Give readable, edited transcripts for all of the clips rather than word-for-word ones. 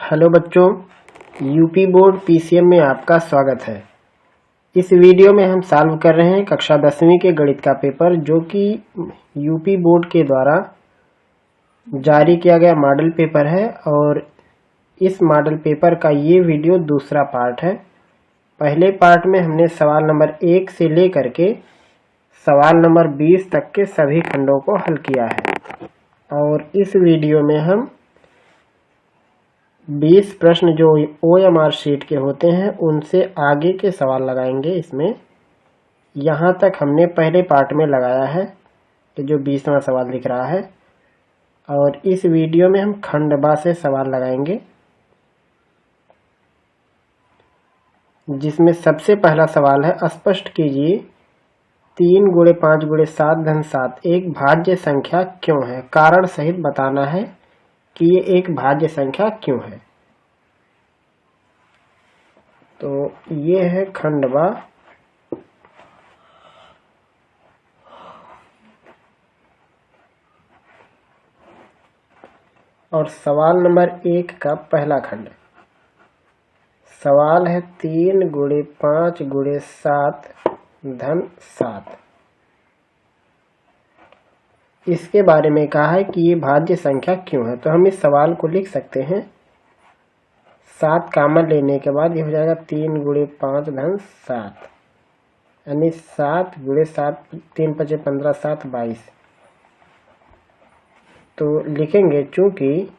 Hello बच्चों, UP board PCM में आपका स्वागत है। इस वीडियो में हम सॉल्व कर रहे हैं कक्षा 10वीं के गणित का पेपर, जो कि यूपी बोर्ड के द्वारा जारी किया गया मॉडल पेपर है। और इस मॉडल पेपर का ये वीडियो दूसरा पार्ट है। पहले पार्ट में हमने सवाल नंबर 1 से लेकर के सवाल नंबर 20 तक के सभी खंडों को हल किया है, और इस वीडियो में हम 20 प्रश्न जो OMR शीट के होते हैं उनसे आगे के सवाल लगाएंगे। इसमें यहाँ तक हमने पहले पार्ट में लगाया है कि जो 20वां सवाल दिख रहा है, और इस वीडियो में हम खंड बा से सवाल लगाएंगे, जिसमें सबसे पहला सवाल है, स्पष्ट कीजिए 3 × 5 × 7 धन 7 एक भाज्य संख्या क्यों है। कारण सहित बताना है कि ये एक भाज्य संख्या क्यों है। तो ये है खंड बा। और सवाल नंबर 1 का पहला खंड सवाल है 3 × 5 × 7 धन 7। इसके बारे में कहा है कि ये भाज्य संख्या क्यों है। तो हम इस सवाल को लिख सकते हैं, 7 कॉमन लेने के बाद ये हो जाएगा 3 × 5 धन 7, यानी 7 × 7 3 × 5 = 15 7 22। तो लिखेंगे चूंकि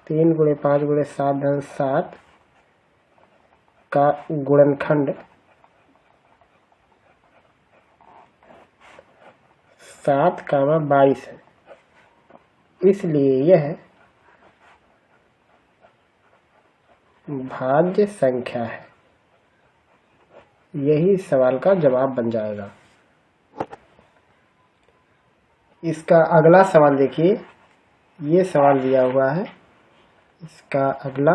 3 × 5 × 7 धन 7 का गुणनखंड 7, 22 है, इसलिए यह भाज्य संख्या है। यही सवाल का जवाब बन जाएगा। इसका अगला सवाल देखिए, ये सवाल दिया हुआ है। इसका अगला,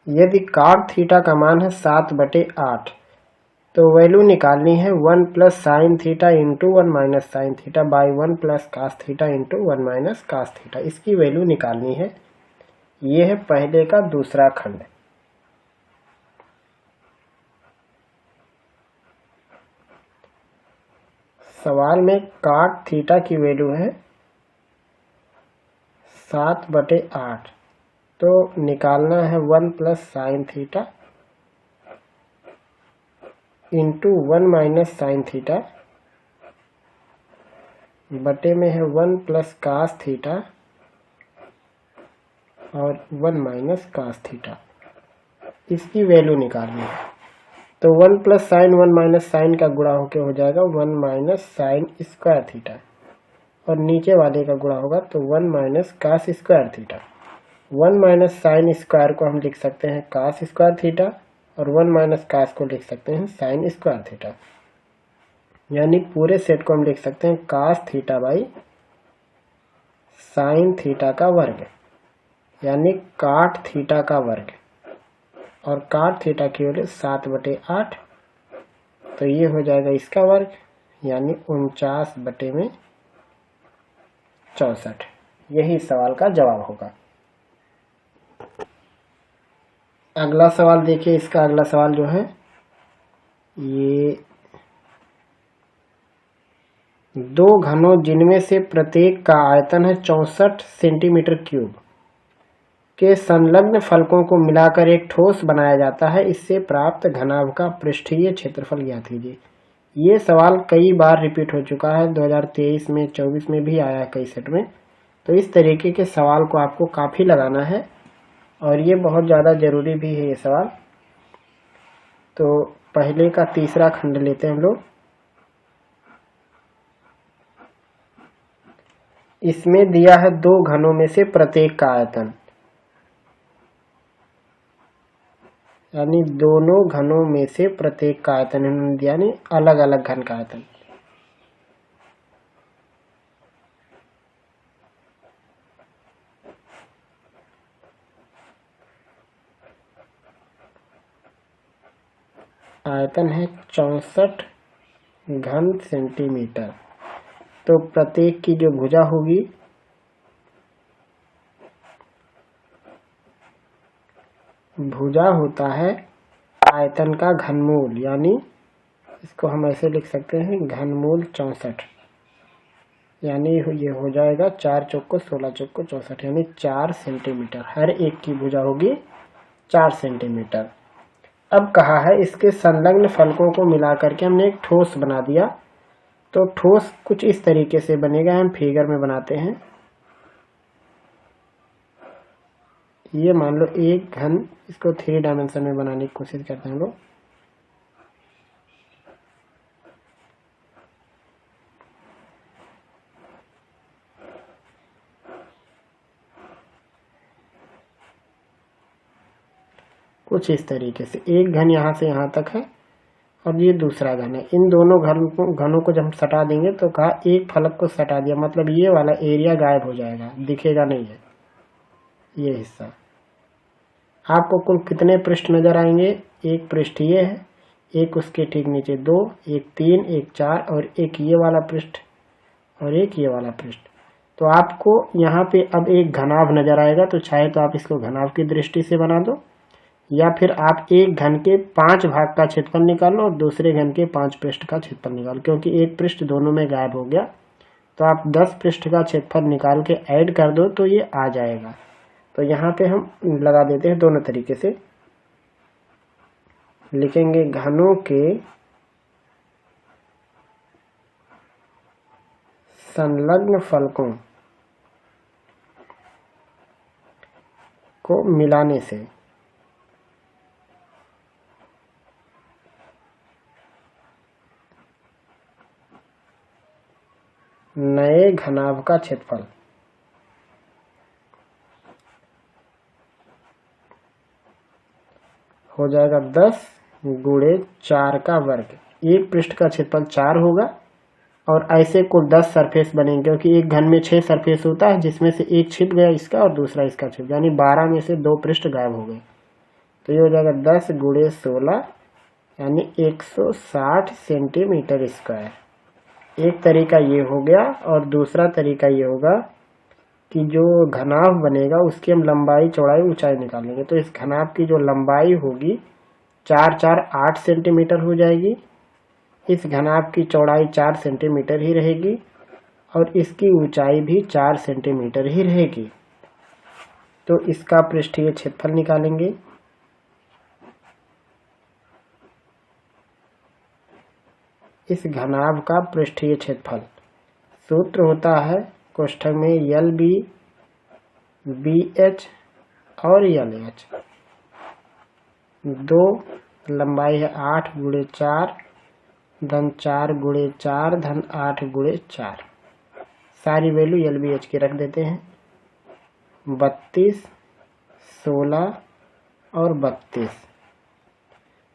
यदि cot थीटा का मान है 7/8, तो वैल्यू निकालनी है 1 + sin theta × 1 - sin theta by 1 + cos theta × 1 - cos theta. इसकी वैल्यू निकालनी है। ये है पहले का दूसरा खंड। सवाल में cot थीटा की वैल्यू है 7/8, तो निकालना है 1 + sin थीटा × 1 - sin थीटा बटे में है 1 + cos थीटा और 1 - cos थीटा। इसकी वैल्यू निकालनी है। तो 1 + sin 1 - sin का गुणा होके हो जाएगा 1 - sin स्क्वायर थीटा, और नीचे वाले का गुणा होगा तो 1 - cos square theta. 1 - sin square को हम लिख सकते हैं cos स्क्वायर थीटा, और 1 - cos को लिख सकते हैं sin स्क्वायर थीटा। यानी पूरे सेट को हम लिख सकते हैं cos theta by sin theta का वर्ग, यानी cot थीटा का वर्ग। और cot थीटा की वैल्यू 7/8, तो ये हो जाएगा इसका वर्ग, यानी 49/64। यही सवाल का जवाब होगा। अगला सवाल देखिए। इसका अगला सवाल जो है, ये 2 घनों जिनमें से प्रत्येक का आयतन है 64 सेंटीमीटर क्यूब के संलग्न फलकों को मिलाकर एक ठोस बनाया जाता है। इससे प्राप्त घनाभ का पृष्ठीय क्षेत्रफल ज्ञात कीजिए। ये सवाल कई बार रिपीट हो चुका है, 2023 में 24 में भी आया कई सेट में। तो इस तरीके के सवाल को आपको काफ़ी लगाना है, और ये बहुत ज़्यादा ज़रूरी भी है ये सवाल। तो पहले का तीसरा खंड लेते हैं हम लोग। इसमें दिया है 2 घनों में से प्रत्येक का आयतन, यानी दोनों घनों में से प्रत्येक का आयतन इन्होंने दिया, यानी अलग अलग घन का आयतन। आयतन है 64 घन सेंटीमीटर। तो प्रत्येक की जो भुजा होगी भुजा होता है आयतन का घनमूल, यानी इसको हम ऐसे लिख सकते हैं घनमूल 64, यानी ये हो जाएगा 4 चौक को 16 चौक को 64, यानी 4 सेंटीमीटर। हर एक की भुजा होगी 4 सेंटीमीटर। अब कहा है इसके संलग्न फलकों को मिलाकर के हमने एक ठोस बना दिया। तो ठोस कुछ इस तरीके से बनेगा, हम फिगर में बनाते हैं। ये मान लो एक घन, इसको 3 डायमेंशन में बनाने की कोशिश करते हैं हम लोग। कुछ इस तरीके से एक घन यहाँ से यहाँ तक है और ये दूसरा घन है। इन दोनों घनों को जब हम सटा देंगे तो कहा एक फलक को सटा दिया, मतलब ये वाला एरिया गायब हो जाएगा, दिखेगा नहीं है ये हिस्सा। आपको कुल कितने पृष्ठ नजर आएंगे? एक पृष्ठ ये है, एक उसके ठीक नीचे 2, एक 3, एक 4 और एक ये वाला पृष्ठ और एक ये वाला पृष्ठ। तो आपको यहाँ पे अब एक घनाभ नजर आएगा, तो चाहे तो आप इसको घनाभ की दृष्टि से बना दो, या फिर आप एक घन के 5 भाग का क्षेत्रफल निकालो और दूसरे घन के 5 पृष्ठ का क्षेत्रफल निकालो। क्योंकि एक पृष्ठ दोनों में गायब हो गया, तो आप 10 पृष्ठ का क्षेत्रफल निकाल के ऐड कर दो तो ये आ जाएगा। तो यहाँ पे हम लगा देते हैं दोनों तरीके से, लिखेंगे घनों के संलग्न फलकों को मिलाने से नए घनाभ का क्षेत्रफल हो जाएगा 10 गुणे 4 का वर्ग। एक पृष्ठ का क्षेत्रफल 4 होगा और ऐसे कुल 10 सरफेस बनेंगे, क्योंकि एक घन में 6 सरफेस होता है, जिसमें से एक छिप गया इसका और दूसरा इसका छिप, यानी 12 में से 2 पृष्ठ गायब हो गए। तो ये हो जाएगा 10 गुणे 16 यानी 160 सेंटीमीटर स्क्वायर। एक तरीका ये हो गया और दूसरा तरीका ये होगा कि जो घनाभ बनेगा उसकी हम लंबाई चौड़ाई ऊंचाई निकालेंगे। तो इस घनाभ की जो लंबाई होगी 4 4 8 सेंटीमीटर हो जाएगी, इस घनाभ की चौड़ाई 4 सेंटीमीटर ही रहेगी और इसकी ऊंचाई भी 4 सेंटीमीटर ही रहेगी। तो इसका पृष्ठीय क्षेत्रफल निकालेंगे। इस घनाभ का पृष्ठीय क्षेत्रफल सूत्र होता है कोष्ठक में LB BH और LH। 2 लंबाई है 8 गुणे 4 धन 4 गुणे 4 धन 8 गुणे 4। सारी वैल्यू LBH की रख देते हैं। 32 16 और 32,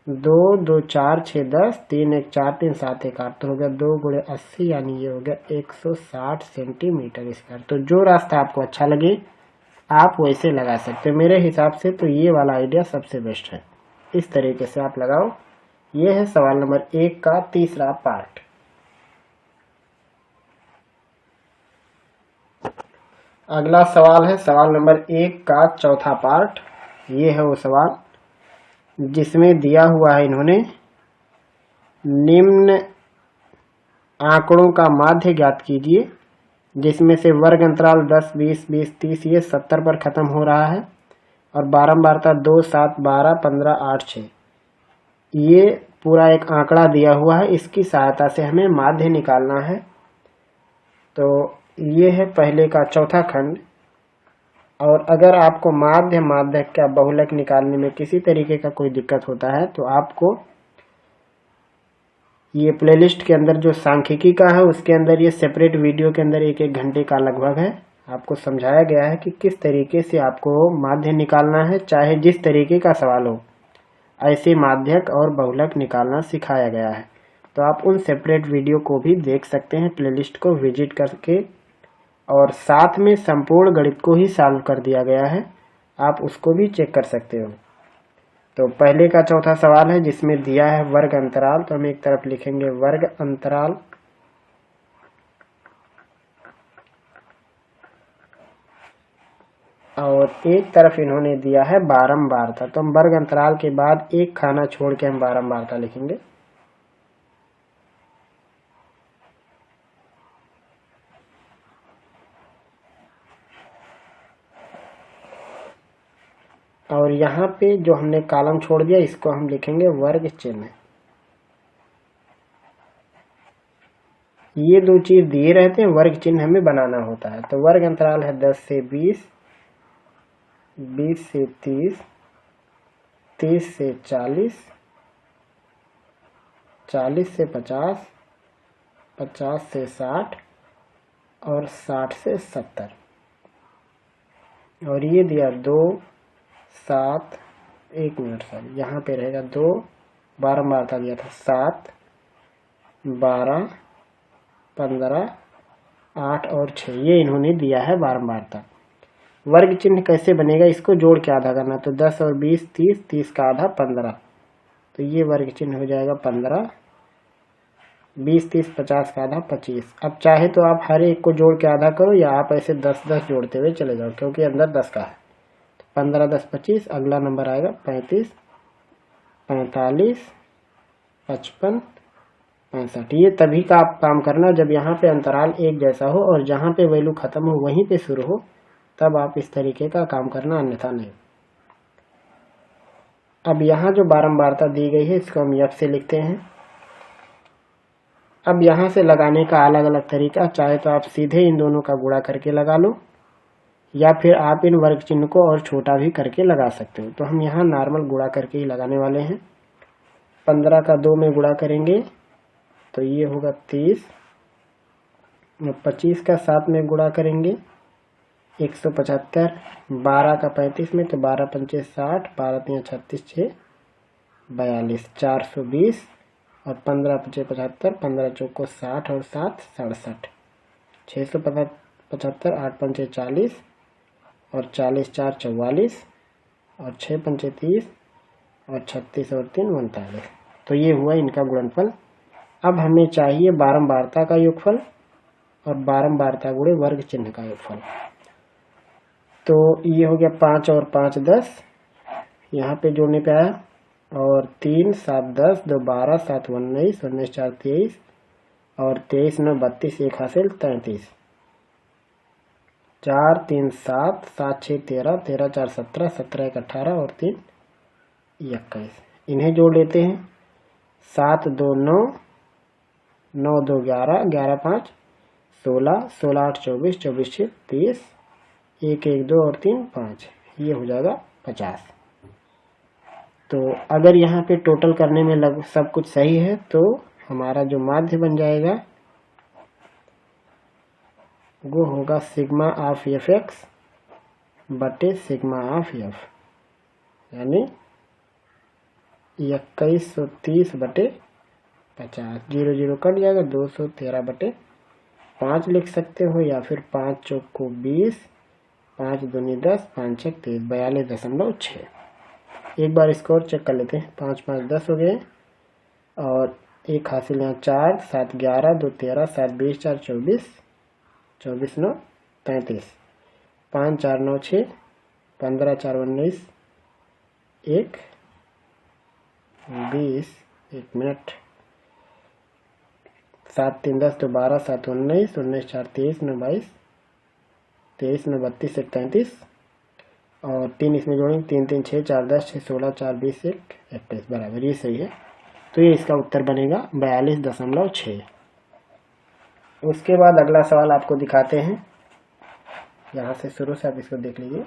2 2 4 6 10, 3 1 4 3 7 1 8, तो हो गया 2 गुणे 80, यानी ये हो गया 160 सेंटीमीटर स्क्वायर। तो जो रास्ता आपको अच्छा लगे आप वैसे लगा सकते हो। मेरे हिसाब से तो ये वाला आइडिया सबसे बेस्ट है, इस तरीके से आप लगाओ। ये है सवाल नंबर 1 का तीसरा पार्ट। अगला सवाल है सवाल नंबर 1 का चौथा पार्ट। ये है वो सवाल जिसमें दिया हुआ है इन्होंने निम्न आंकड़ों का माध्य ज्ञात कीजिए, जिसमें से वर्ग अंतराल 10 20 20 30 ये 70 पर खत्म हो रहा है और बारंबारता 2 7 12 15 8 6। ये पूरा एक आंकड़ा दिया हुआ है, इसकी सहायता से हमें माध्य निकालना है। तो ये है पहले का चौथा खंड। और अगर आपको माध्य का बहुलक निकालने में किसी तरीके का कोई दिक्कत होता है तो आपको ये प्लेलिस्ट के अंदर जो सांख्यिकी का है उसके अंदर ये सेपरेट वीडियो के अंदर 1 घंटे का लगभग है, आपको समझाया गया है कि किस तरीके से आपको माध्य निकालना है। चाहे जिस तरीके का सवाल हो ऐसे माध्यक और बहुलक निकालना सिखाया गया है। तो आप उन सेपरेट वीडियो को भी देख सकते हैं, प्लेलिस्ट को विजिट करके, और साथ में संपूर्ण गणित को ही सॉल्व कर दिया गया है, आप उसको भी चेक कर सकते हो। तो पहले का चौथा सवाल है जिसमें दिया है वर्ग अंतराल, तो हम एक तरफ लिखेंगे वर्ग अंतराल और एक तरफ इन्होंने दिया है बारंबारता, तो हम वर्ग अंतराल के बाद एक खाना छोड़ के हम बारंबारता लिखेंगे। और यहाँ पे जो हमने कॉलम छोड़ दिया इसको हम लिखेंगे वर्ग चिन्ह। ये दो चीज दिए रहते हैं, वर्ग चिन्ह हमें बनाना होता है। तो वर्ग अंतराल है 10 से 20, 20 से 30, 30 से 40, 40 से 50, 50 से 60 और 60 से 70। और ये दिया 2, 7, 1 मिनट सर, यहाँ पे रहेगा 2, बारंबारता दिया था 7, 12, 15, 8 और 6, ये इन्होंने दिया है बारंबारता। वर्ग चिन्ह कैसे बनेगा, इसको जोड़ के आधा करना, तो 10 और 20 30, 30 का आधा 15, तो ये वर्ग चिन्ह हो जाएगा 15, 20 30 50 का आधा 25। अब चाहे तो आप हर एक को जोड़ के आधा करो या आप ऐसे 10 10 जोड़ते हुए चले जाओ, क्योंकि अंदर 10 का है। 15 10 25, अगला नंबर आएगा 35, 45, 55, 65। ये तभी का आप काम करना जब यहाँ पे अंतराल एक जैसा हो और जहाँ पे वैल्यू खत्म हो वहीं पे शुरू हो, तब आप इस तरीके का काम करना, अन्यथा नहीं। अब यहाँ जो बारंबारता दी गई है इसको हम F से लिखते हैं। अब यहाँ से लगाने का अलग अलग तरीका, चाहे तो आप सीधे इन दोनों का गुणा करके लगा लो या फिर आप इन वर्ग चिन्ह को और छोटा भी करके लगा सकते हो। तो हम यहाँ नॉर्मल गुणा करके ही लगाने वाले हैं। 15 का 2 में गुणा करेंगे तो ये होगा 30, 25 का 7 में गुणा करेंगे 175, 12 का 35 में तो 12 पंचे 60, 12 3 36, 6 42, 420 और 15 पचे 75, 15 चौको 60 और 7 67, 675, 8 पंचे 40 और 40 4 44 और 6 पंचे 30 और 36 और 3 39। तो ये हुआ इनका गुणनफल। अब हमें चाहिए बारंबारता का योगफल और बारंबारता गुणे वर्ग चिन्ह का योगफल। तो ये हो गया 5 और 5 10, यहाँ पे जोड़ने पे आया, और 3 7 10, 2 12, 7 19, 19 4 23 और 23 9 32, 1 हासिल 33, 4 3 7, 7 6 13, 13 4 17, 17 1 18 और 3 21। इन्हें जोड़ लेते हैं। 7 2 9, 9 2 11, 11 5 16, 16 8 24, 24 6 30, 1 1 2 और 3 5, ये हो जाएगा 50। तो अगर यहाँ पे टोटल करने में सब कुछ सही है तो हमारा जो माध्य बन जाएगा वो होगा सिग्मा ऑफ Fx बटे सिग्मा ऑफ F, यानी 2130 बटे 50। 0 0 कट जाएगा, 213 बटे 5 लिख सकते हो, या फिर 5 चौको 20, 5 दूनी 10, 5 छक 30, 42.6। एक बार इसको और चेक कर लेते हैं। 5 5 10 हो गए और एक हासिल यहाँ 4, 7 11, 2 13, 7 20, 4 24, 24 9 33, 5 4 9 6, 15 4 19, 1 20, 1 मिनट, 7 3 10, 2 12, 7 19, 19 4 23, 9 22, 23 9 32, 1 33 और 3 इसमें जोड़ेंगे, 3 3 6 4 10, 6 16, 4 20, 1 21 बराबर, ये सही है। तो ये इसका उत्तर बनेगा 42.6। उसके बाद अगला सवाल आपको दिखाते हैं, यहाँ से शुरू से आप इसको देख लीजिए।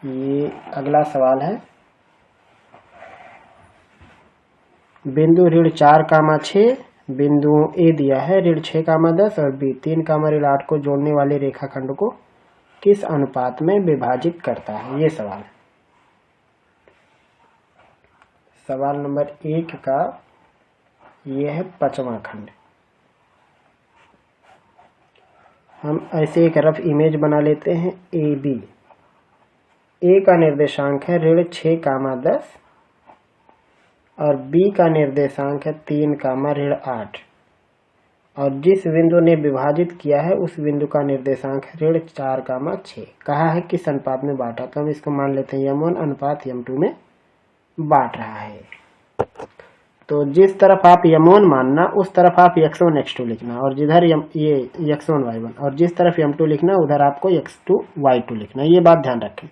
ये अगला सवाल है, बिंदु ऋण 4, 6 बिंदुओं ए दिया है ऋण 6, 10 और बी 3, ऋण 8 को जोड़ने वाले रेखाखंड को किस अनुपात में विभाजित करता है, ये सवाल है। सवाल नंबर 1 का ये है 5वां खंड। हम ऐसे एक रफ इमेज बना लेते हैं। ए बी, ए का निर्देशांक है ऋण 6, 10 और बी का निर्देशांक है 3, ऋण 8 और जिस बिंदु ने विभाजित किया है उस बिंदु का निर्देशांक है ऋण 4,6। कहा है किस अनुपात में बांटा, तो हम इसको मान लेते हैं m1 अनुपात m2 में बांट रहा है। तो जिस तरफ आप m1 मानना उस तरफ आप x1 x2 लिखना, और जिधर ये x1 y1, और जिस तरफ m2 लिखना उधर आपको x2 y2 लिखना। ये बात ध्यान रखें।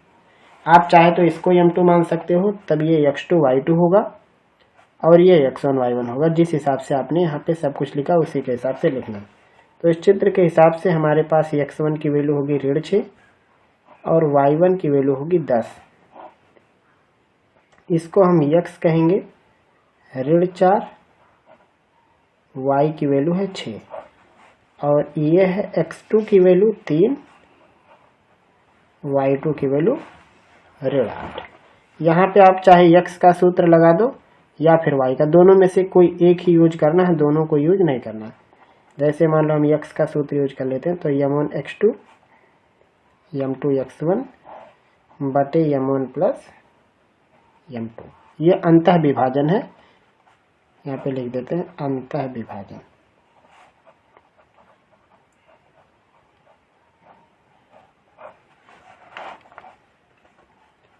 आप चाहे तो इसको m2 मान सकते हो, तब ये x2 y2 होगा और ये x1 y1 होगा। जिस हिसाब से आपने यहाँ पे सब कुछ लिखा उसी के हिसाब से लिखना। तो इस चित्र के हिसाब से हमारे पास x1 की वैल्यू होगी ऋण 6 और y1 की वैल्यू होगी 10। इसको हम x कहेंगे ऋण 4, y की वैल्यू है 6 और ये है x2 की वैल्यू 3, y2 की वैल्यू ऋण 8। यहाँ पे आप चाहे x का सूत्र लगा दो या फिर y का, दोनों में से कोई एक ही यूज करना है, दोनों को यूज नहीं करना। जैसे मान लो हम x का सूत्र यूज कर लेते हैं, तो m1 x2 m2 x1 बटे m1 प्लस m2। ये अंतः विभाजन है, यहाँ पे लिख देते हैं अंतः विभाजन।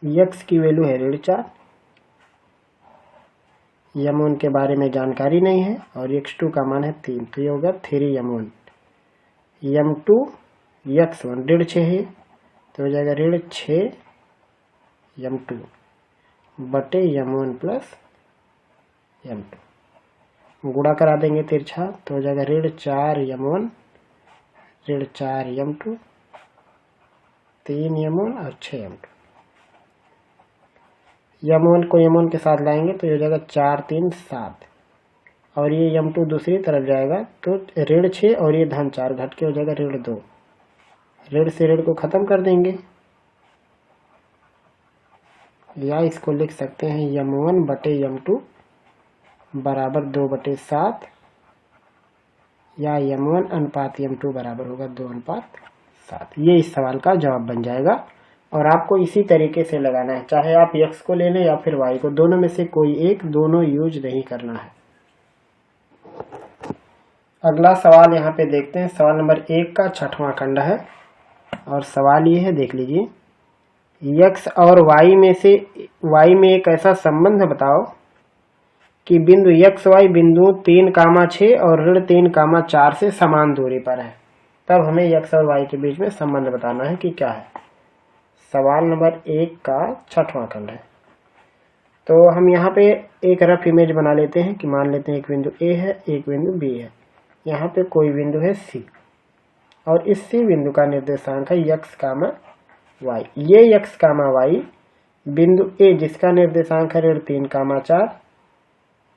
x की वैल्यू है ऋण 4, m1 के बारे में जानकारी नहीं है और x2 का मान है 3, तो ये होगा 3m1। m2 x1 ऋण 6 है तो हो जाएगा ऋण 6 m2 बटे m1 प्लस m2। गुणा करा देंगे तिरछा तो हो जाएगा ऋण 4m1 ऋण 4m2 3m1 और 6m2। m1 को m1 के साथ लाएंगे तो ये हो जाएगा 4 3 7 और ये m2 दूसरी तरफ जाएगा तो ऋण 6 और ये धन 4 घट के हो जाएगा ऋण 2। ऋण से ऋण को खत्म कर देंगे या इसको लिख सकते हैं m1 बटे m2 बराबर 2/7 या m1 अनुपात m2 बराबर होगा 2:7। ये इस सवाल का जवाब बन जाएगा और आपको इसी तरीके से लगाना है, चाहे आप x को ले लें या फिर y को, दोनों में से कोई एक, दोनों यूज नहीं करना है। अगला सवाल यहाँ पे देखते हैं, सवाल नंबर 1 का 6वां खंड है और सवाल ये है, देख लीजिए। x और y में एक ऐसा संबंध बताओ कि बिंदु xy बिंदु 3,6 और ऋण 3,4 से समान दूरी पर है। तब हमें x और y के बीच में संबंध बताना है कि क्या है। सवाल नंबर 1 का 6वां खंड है। तो हम यहाँ पे एक रफ इमेज बना लेते हैं कि मान लेते हैं एक बिंदु A है, एक बिंदु B है, यहाँ पे कोई बिंदु है C और इस C बिंदु का निर्देशांक है x, y। ये x, y बिंदु A जिसका निर्देशांक है ऋण 3,4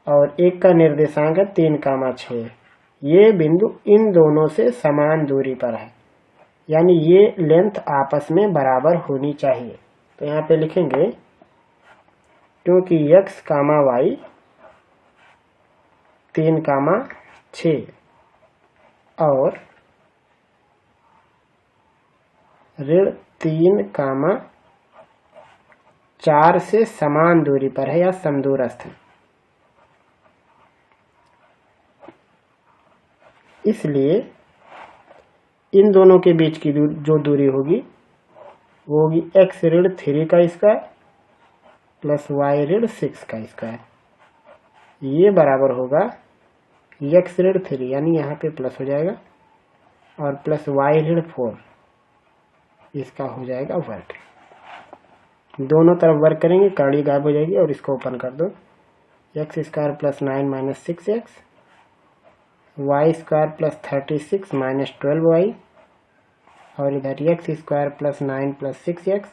और एक का निर्देशांक है 3,6, ये बिंदु इन दोनों से समान दूरी पर है, यानी ये लेंथ आपस में बराबर होनी चाहिए। तो यहाँ पे लिखेंगे क्योंकि x, y 3,6 और ऋण 3,4 से समान दूरी पर है या समदूरस्थ है, इसलिए इन दोनों के बीच की जो दूरी होगी वो होगी x ऋण 3 का स्क्वायर प्लस y ऋण 6 का स्क्वायर। ये बराबर होगा x ऋण 3 यानी यहाँ पे प्लस हो जाएगा और प्लस y ऋण 4, इसका हो जाएगा वर्ग। दोनों तरफ वर्ग करेंगे, कड़ी गायब हो जाएगी और इसको ओपन कर दो। x square plus 9 minus 6x, y square plus 36 minus 12y और इधर x square plus 9 plus 6x,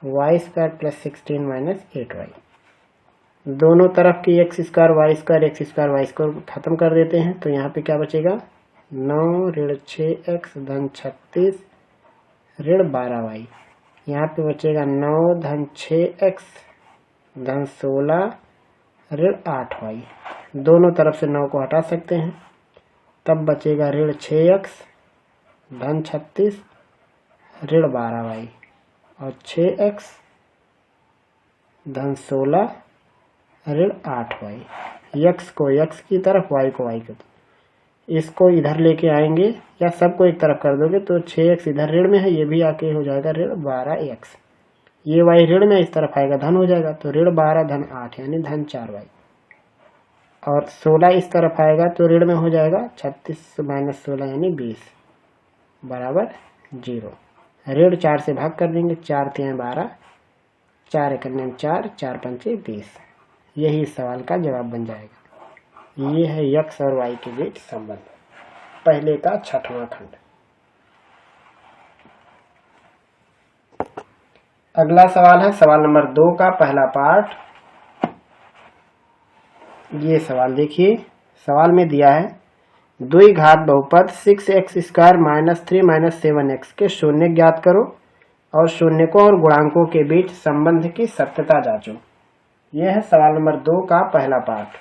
y square plus 16 minus 8y। दोनों तरफ की x स्क्वायर y स्क्वायर खत्म कर देते हैं तो यहाँ पे क्या बचेगा 9 ऋण 6x धन 36 ऋण 12y। यहाँ पे बचेगा 9 धन 6x धन 16 ऋण 8y। दोनों तरफ से 9 को हटा सकते हैं, तब बचेगा ऋण 6x धन 36 ऋण 12y और 6x धन 16 ऋण 8y। x को x की तरफ, y को y की तरफ। इसको इधर लेके आएंगे या सबको एक तरफ कर दोगे तो 6x इधर ऋण में है, ये भी आके हो जाएगा ऋण 12x। ये y ऋण में इस तरफ आएगा धन हो जाएगा, तो ऋण 12 धन 8 यानी धन 4y। और 16 इस तरफ आएगा तो ऋण में हो जाएगा 36 माइनस 16 यानी 20 बराबर 0। ऋण 4 से भाग कर देंगे, 4 तियां 12, 4 एकन्यम 4, 4 पंचे 20। यही इस सवाल का जवाब बन जाएगा। ये है x और y के बीच संबंध, पहले का 6वां खंड। अगला सवाल है सवाल नंबर 2 का पहला पार्ट। ये सवाल देखिए, सवाल में दिया है द्विघात बहुपद 6x² माइनस 3 माइनस 7x के शून्य ज्ञात करो और शून्यकों और गुणांकों के बीच संबंध की सत्यता जांचो। यह है सवाल नंबर 2 का पहला पार्ट।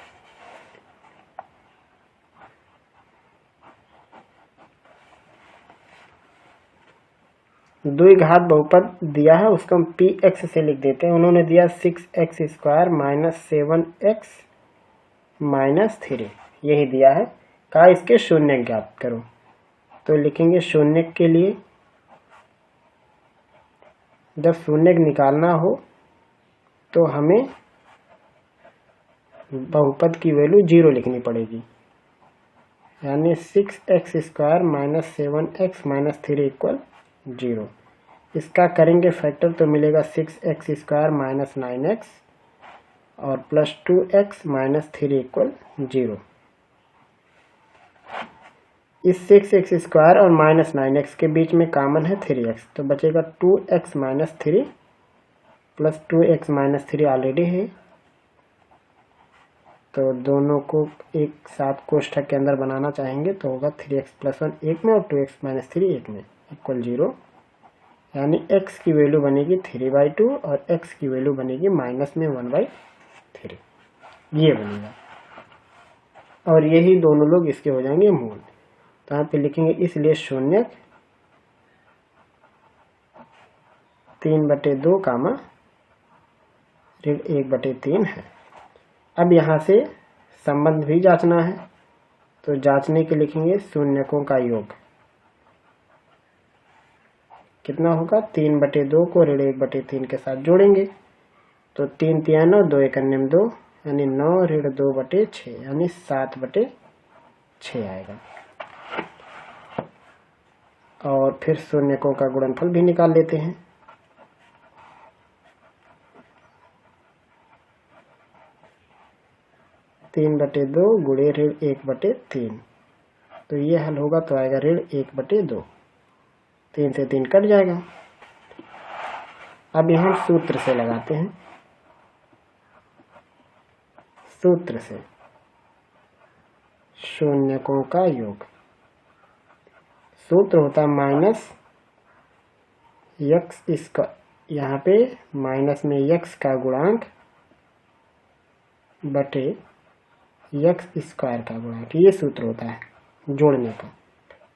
द्विघात बहुपद दिया है, उसको हम px से लिख देते हैं। उन्होंने दिया 6x² माइनस 7x माइनस 3, यही दिया है। कहा इसके शून्य ज्ञात करो, तो लिखेंगे शून्य के लिए जब शून्य निकालना हो तो हमें बहुपद की वैल्यू 0 लिखनी पड़ेगी, यानी 6x² minus 7x minus 3 equal 0। इसका करेंगे फैक्टर तो मिलेगा 6x² माइनस 9x और प्लस 2x माइनस 3 इक्वल 0। इस 6x² और माइनस 9x के बीच में कॉमन है 3x, तो बचेगा 2x minus 3 plus 2x minus 3 already है, तो दोनों को एक साथ कोष्ठक के अंदर बनाना चाहेंगे तो होगा 3x प्लस 1 एक में और 2x माइनस 3 एक में इक्वल 0, यानी x की वैल्यू बनेगी 3/2 और x की वैल्यू बनेगी माइनस में 1/3, ये बनेगा। और यही दोनों लोग इसके हो जाएंगे मूल। तो यहाँ पे लिखेंगे इसलिए शून्य 3/2 कामा ऋण 1/3 है। अब यहाँ से संबंध भी जांचना है, तो जांचने के लिखेंगे शून्यकों का योग कितना होगा, 3/2 को ऋण 1/3 के साथ जोड़ेंगे तो 3 तिया 9, 2 एकन्यम 2 यानी 9 ऋण 2/6 यानी 7/6 आएगा। और फिर शून्यकों का गुणनफल भी निकाल लेते हैं। तीन बटे 2 गुणे ऋण 1/3, तो ये हल होगा तो आएगा ऋण 1/2, 3 से 3 कट जाएगा। अब यहाँ सूत्र से लगाते हैं, सूत्र से शून्यकों का योग, सूत्र होता है माइनस x इसका, यहाँ पे माइनस में x का गुणांक बटे x² का गुणांक, ये सूत्र होता है जोड़ने का।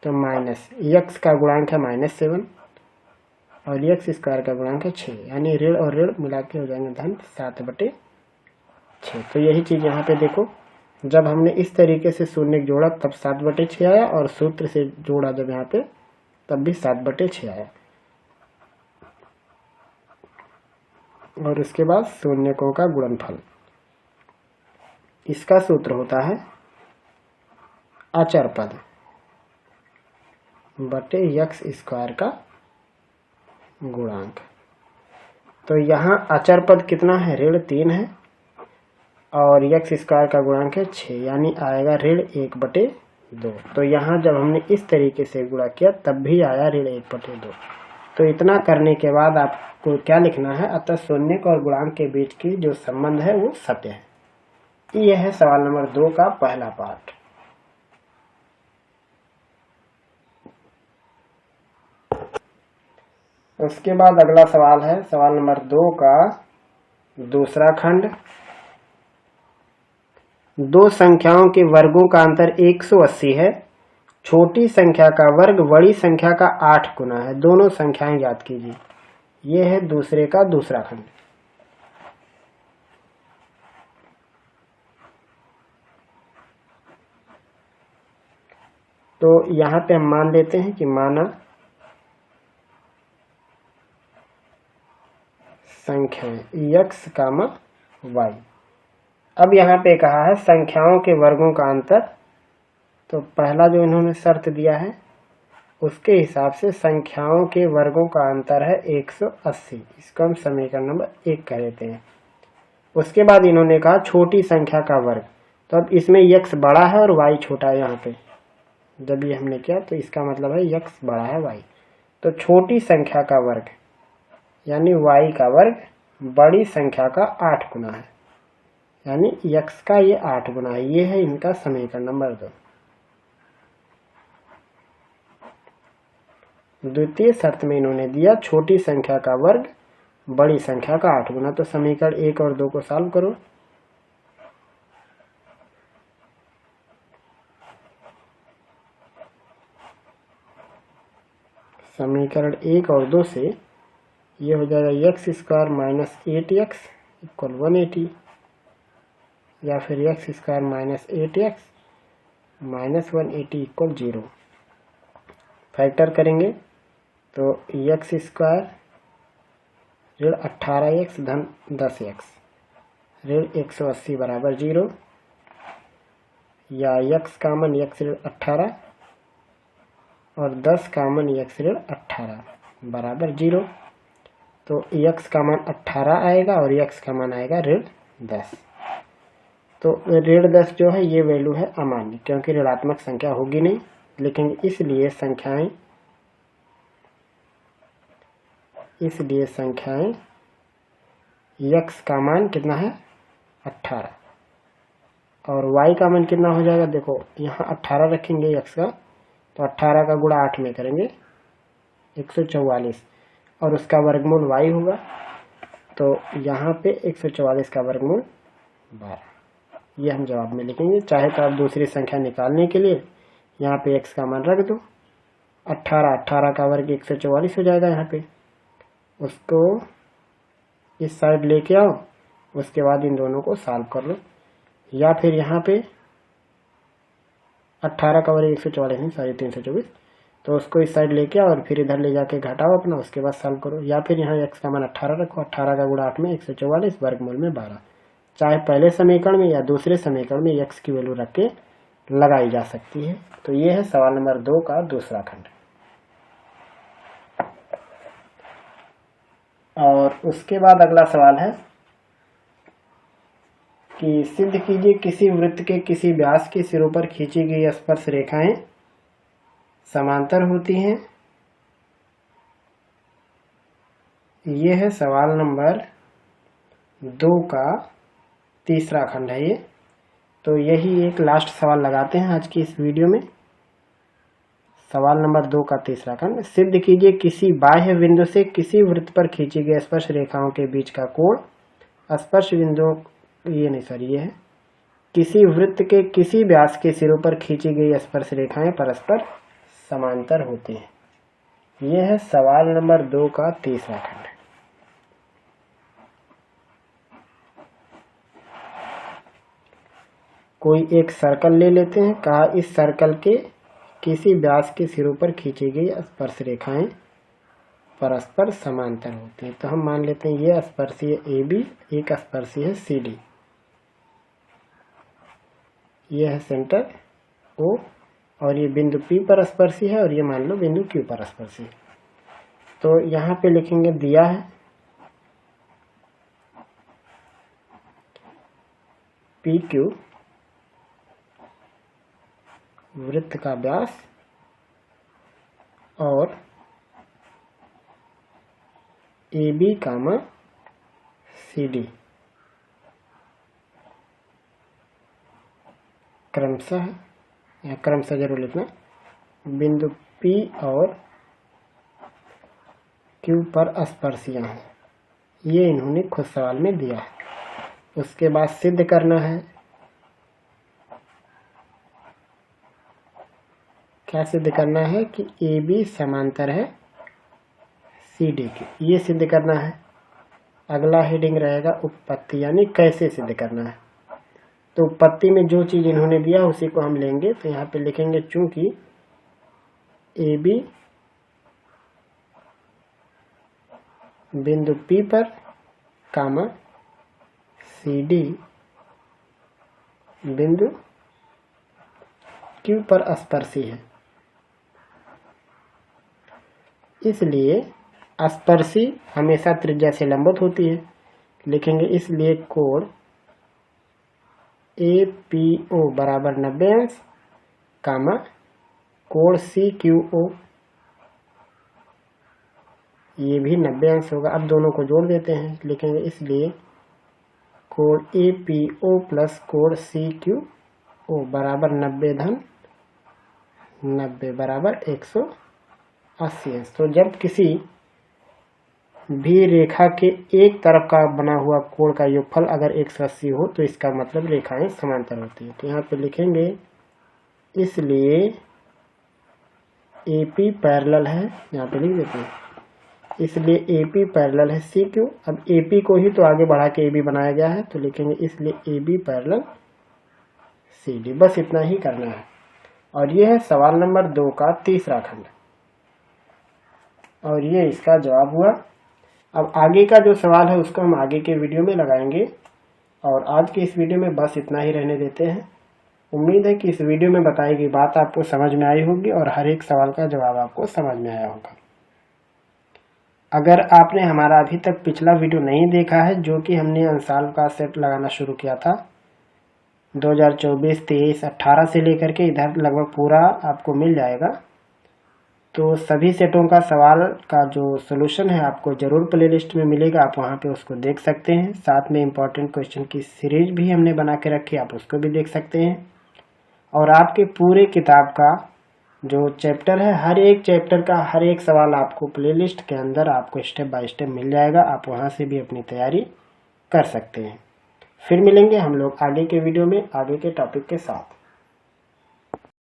तो माइनस x का गुणांक है -7 और x² का गुणांक है 6, यानी ऋण और ऋण मिला के हो जाएंगे धन 7/6। तो यही चीज यहाँ पे देखो, जब हमने इस तरीके से शून्य जोड़ा तब 7/6 आया, और सूत्र से जोड़ा जब यहाँ पे तब भी 7/6 आया। और उसके बाद शून्यकों का गुणनफल, इसका सूत्र होता है अचर पद बटे x² का गुणांक। तो यहाँ अचर पद कितना है, ऋण 3 है और x² का गुणांक है 6, यानी आएगा ऋण 1/2। तो यहाँ जब हमने इस तरीके से गुणा किया तब भी आया ऋण 1/2। तो इतना करने के बाद आपको क्या लिखना है, अतः शून्यक और गुणांक के बीच की जो संबंध है वो सत्य है। यह है सवाल नंबर 2 का पहला पार्ट। उसके बाद अगला सवाल है सवाल नंबर 2 का दूसरा खंड। दो संख्याओं के वर्गों का अंतर 180 है। छोटी संख्या का वर्ग बड़ी संख्या का 8 गुना है। दोनों संख्याएं ज्ञात कीजिए। यह है दूसरे का दूसरा खंड। तो यहाँ पे हम मान लेते हैं कि माना संख्याएं x, y। अब यहाँ पे कहा है संख्याओं के वर्गों का अंतर। तो पहला जो इन्होंने शर्त दिया है उसके हिसाब से संख्याओं के वर्गों का अंतर है 180। इसको हम समीकरण नंबर 1 कह देते हैं। उसके बाद इन्होंने कहा छोटी संख्या का वर्ग। तो अब इसमें x बड़ा है और y छोटा है। यहाँ पे जब ये हमने किया तो इसका मतलब है x बड़ा है y। तो छोटी संख्या का वर्ग यानी y का वर्ग बड़ी संख्या का 8 गुना है, यानी x का ये 8 गुना है। ये है इनका समीकरण नंबर 2। द्वितीय शर्त में इन्होंने दिया छोटी संख्या का वर्ग बड़ी संख्या का 8 गुना। तो समीकरण 1 और 2 को सॉल्व करो। समीकरण 1 और 2 से ये हो जाएगा x² माइनस 8x इक्वल 180, या फिर x² minus 8x minus 180 equal 0। Factor करेंगे तो x² ऋण 18x धन 10x ऋण 180 बराबर 0, या x कामन x ऋण 18 और 10 कामन x ऋण 18 बराबर 0। तो x का मान 18 आएगा और x का मान आएगा ऋण 10। तो ऋण 10 जो है ये वैल्यू है अमान्य, क्योंकि ऋणात्मक संख्या होगी नहीं। लेकिन इसलिए संख्याएं x का मान कितना है 18 और y का मान कितना हो जाएगा। देखो यहाँ 18 रखेंगे x का, तो 18 का गुणा 8 में करेंगे 144 और उसका वर्गमूल y होगा। तो यहाँ पे 144 का वर्गमूल 12। ये हम जवाब में लिखेंगे। चाहे तो आप दूसरी संख्या निकालने के लिए यहाँ पे x का मान रख दो। 18 का वर्ग 144 हो जाएगा। यहाँ पे उसको इस साइड लेके आओ, उसके बाद इन दोनों को सॉल्व कर लो। या फिर यहाँ पे 18 का वर्ग 144 नहीं, सॉरी 324, तो उसको इस साइड लेके आओ और फिर इधर ले जाके घटाओ अपना, उसके बाद सॉल्व करो। या फिर यहाँ x का मान 18 रखो, 18 का गुणा 8 में 144 वर्गमूल में 12। चाहे पहले समीकरण में या दूसरे समीकरण में x की वैल्यू रख के लगाई जा सकती है। तो ये है सवाल नंबर 2 का दूसरा खंड। और उसके बाद अगला सवाल है कि सिद्ध कीजिए किसी वृत्त के किसी व्यास के सिरों पर खींची गई स्पर्श रेखाएं समांतर होती हैं। ये है सवाल नंबर 2 का तीसरा खंड है ये। तो यही एक लास्ट सवाल लगाते हैं आज की इस वीडियो में। सवाल नंबर 2 का तीसरा खंड, सिद्ध कीजिए किसी बाह्य बिंदु से किसी वृत्त पर खींची गई स्पर्श रेखाओं के बीच का कोण स्पर्श बिंदु ये है किसी वृत्त के किसी व्यास के सिरों पर खींची गई स्पर्श रेखाएं परस्पर समांतर होती हैं। यह है सवाल नंबर 2 का तीसरा खंड। कोई एक सर्कल ले लेते हैं। कहा इस सर्कल के किसी व्यास के सिरों पर खींची गई स्पर्श रेखाएं परस्पर समांतर होती हैं। तो हम मान लेते हैं ये स्पर्शीय AB, एक स्पर्शीय CD, ये है सेंटर O और ये बिंदु P पर स्पर्शी है और ये मान लो बिंदु Q पर स्पर्शी है। तो यहाँ पे लिखेंगे दिया है PQ वृत्त का व्यास और AB, CD क्रमशः, या क्रमशः जरूर लिखना, बिंदु P और Q पर स्पर्शियां हैं। ये इन्होंने खुद सवाल में दिया है। उसके बाद सिद्ध करना है। क्या सिद्ध करना है कि AB समांतर है CD के, ये सिद्ध करना है। अगला हेडिंग रहेगा उत्पत्ति, यानी कैसे सिद्ध करना है। तो उत्पत्ति में जो चीज इन्होंने दिया उसी को हम लेंगे। तो यहाँ पे लिखेंगे चूंकि AB बिंदु P पर कामा CD बिंदु Q पर स्पर्शी है। इसलिए स्पर्शी हमेशा त्रिज्या से लंबवत होती है, लिखेंगे इसलिए कोण APO बराबर 90 अंश कामा कोण CQO ये भी 90 अंश होगा। अब दोनों को जोड़ देते हैं, लिखेंगे इसलिए कोण APO प्लस कोण CQO बराबर 90 धन 90 बराबर 180 अंश। तो जब किसी भी रेखा के एक तरफ का बना हुआ कोण का योगफल अगर 180 हो तो इसका मतलब रेखाएं समांतर होती है। तो यहाँ पे लिखेंगे इसलिए AP पैरेलल है, यहाँ पे लिख देते हैं, इसलिए AP पैरेलल है CQ। अब AP को ही तो आगे बढ़ा के AB बनाया गया है, तो लिखेंगे इसलिए AB पैरेलल CD। बस इतना ही करना है। और ये है सवाल नंबर 2 का तीसरा खंड, और ये इसका जवाब हुआ। अब आगे का जो सवाल है उसको हम आगे के वीडियो में लगाएंगे, और आज के इस वीडियो में बस इतना ही रहने देते हैं। उम्मीद है कि इस वीडियो में बताई गई बात आपको समझ में आई होगी और हर एक सवाल का जवाब आपको समझ में आया होगा। अगर आपने हमारा अभी तक पिछला वीडियो नहीं देखा है, जो कि हमने अंशाल का सेट लगाना शुरू किया था 2024, 23, 18 से लेकर के इधर लगभग पूरा आपको मिल जाएगा। तो सभी सेटों का सवाल का जो सलूशन है आपको ज़रूर प्लेलिस्ट में मिलेगा, आप वहां पे उसको देख सकते हैं। साथ में इम्पोर्टेंट क्वेश्चन की सीरीज भी हमने बना के रखी, आप उसको भी देख सकते हैं। और आपके पूरे किताब का जो चैप्टर है, हर एक चैप्टर का हर एक सवाल आपको प्लेलिस्ट के अंदर आपको स्टेप बाय स्टेप मिल जाएगा, आप वहां से भी अपनी तैयारी कर सकते हैं। फिर मिलेंगे हम लोग आगे के वीडियो में आगे के टॉपिक के साथ।